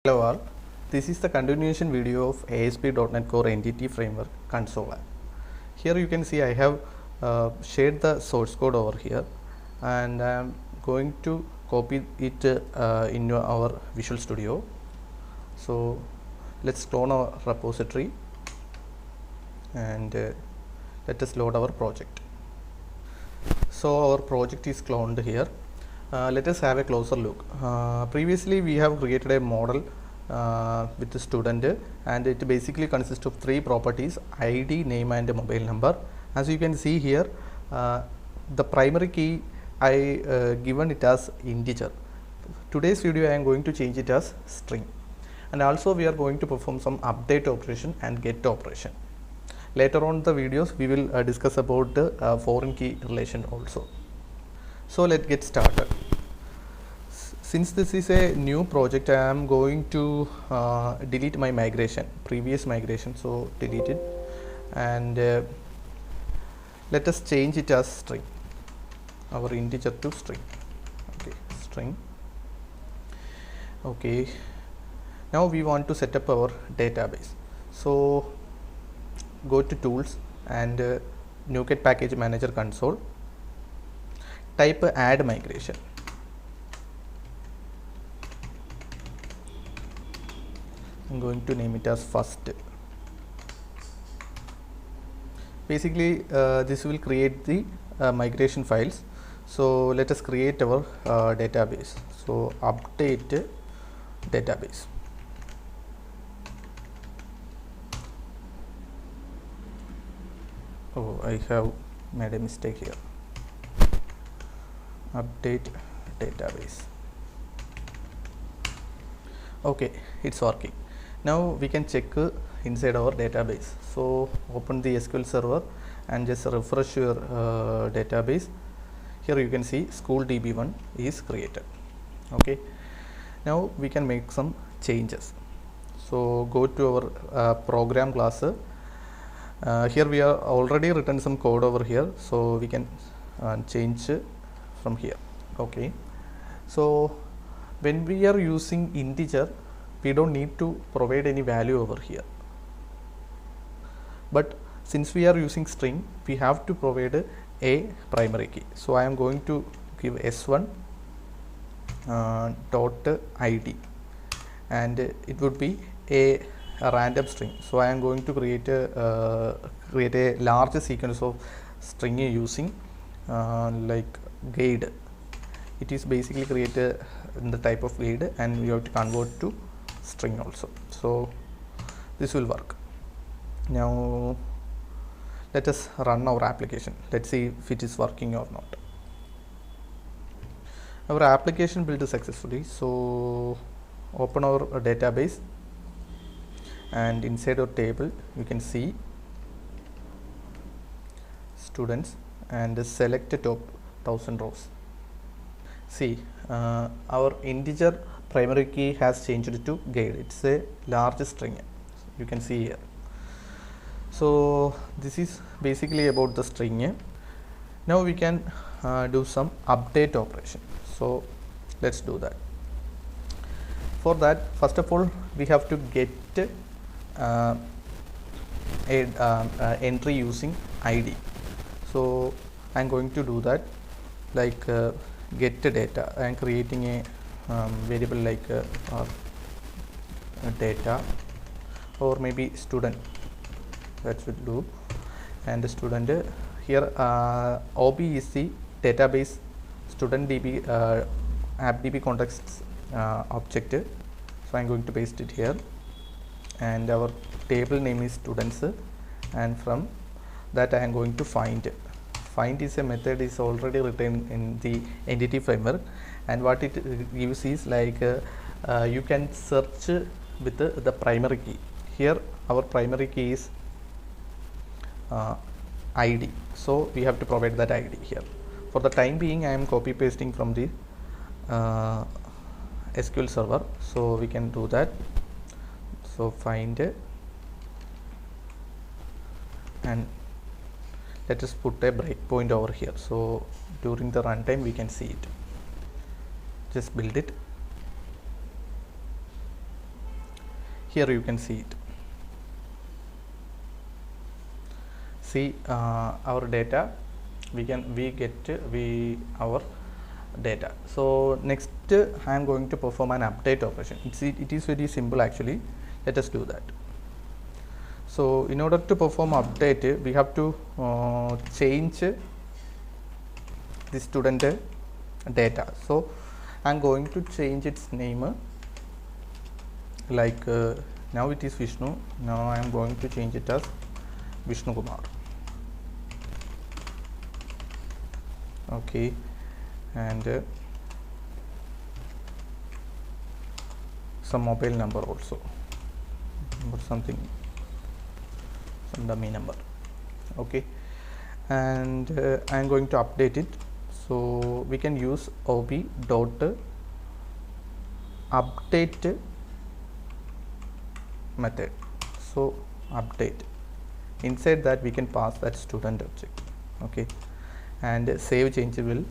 Hello all, this is the continuation video of ASP.NET Core Entity Framework console app. Here you can see I have shared the source code over here, and I am going to copy it into our Visual Studio. So let's clone our repository and let us load our project. So our project is cloned here. Let us have a closer look. Previously we have created a model with the student, and it basically consists of three properties: ID, name and mobile number. As you can see here, the primary key I given it as integer. Today's video I am going to change it as string, and also we are going to perform some update operation and get operation. Later on the videos we will discuss about the foreign key relation also. So let's get started. Since this is a new project, I am going to delete my previous migration, so delete it, and let us change it as string, our integer to string. Okay, string. Okay, now we want to set up our database. So go to tools and NuGet package manager console. Type add migration. I'm going to name it as first. Basically this will create the migration files. So let us create our database. So update database. Oh, I have made a mistake here. Update database. Okay, it's working. Now we can check inside our database. So open the SQL server and just refresh your database. Here you can see school DB1 is created. Okay, now we can make some changes. So go to our program class. Here we are already written some code over here, so we can change from here. Okay, so when we are using integer, we don't need to provide any value over here, but since we are using string, we have to provide a primary key. So I am going to give s1 dot id, and it would be a random string. So I am going to create a large sequence of string using like guide. It is basically created in the type of guide, and we have to convert to string also. So this will work. Now let us run our application. Let's see if it is working or not. Our application built successfully. So open our database, and inside our table you can see students and select the top 1000 rows. See, our integer primary key has changed to guide. It's a large string, you can see here. So this is basically about the string. Now we can do some update operation. So let's do that. For that, first of all, we have to get entry using ID. So I'm going to do that, like get data. I am creating a variable like data, or maybe student. That should do. And the student here, OB is the database student DB app DB context object. So I'm going to paste it here, and our table name is students, and from that I am going to find. Find is a method is already written in the entity framework, and what it gives is like you can search with the primary key. Here our primary key is ID, so we have to provide that ID here. For the time being, I am copy pasting from the SQL server, so we can do that. So find and let us put a breakpoint over here. So during the runtime we can see it. Just build it. here you can see it. See our data, we get our data. So next I am going to perform an update operation. It is very simple actually. Let us do that. So in order to perform update, we have to change the student data. So I am going to change its name, like now it is Vishnu. Now I am going to change it as Vishnu Kumar. Okay, and some mobile number also, or something, some dummy number. Okay, and I am going to update it. So we can use ob dot update method. So update, inside that we can pass that student object. Okay, and save change will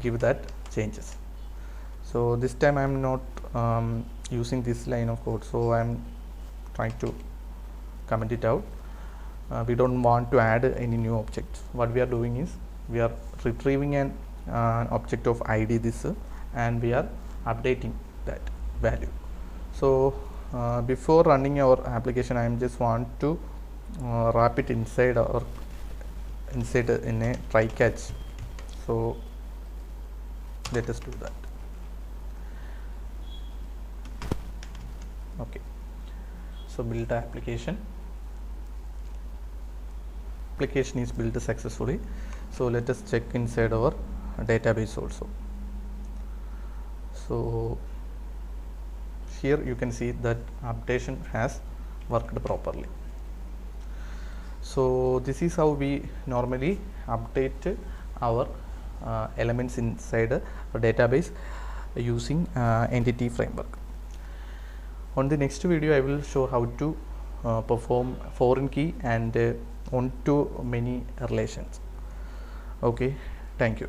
give that changes. So this time I am not using this line of code, so I am trying to comment it out. We don't want to add any new objects. What we are doing is we are retrieving an object of id this, and we are updating that value. So before running our application, I just want to wrap it inside in a try catch. So let us do that. Okay, so build the application is built successfully. So let us check inside our database also. So here you can see that updation has worked properly. So this is how we normally update our elements inside a database using entity framework. On the next video I will show how to perform foreign key and one to many relations. Okay, thank you.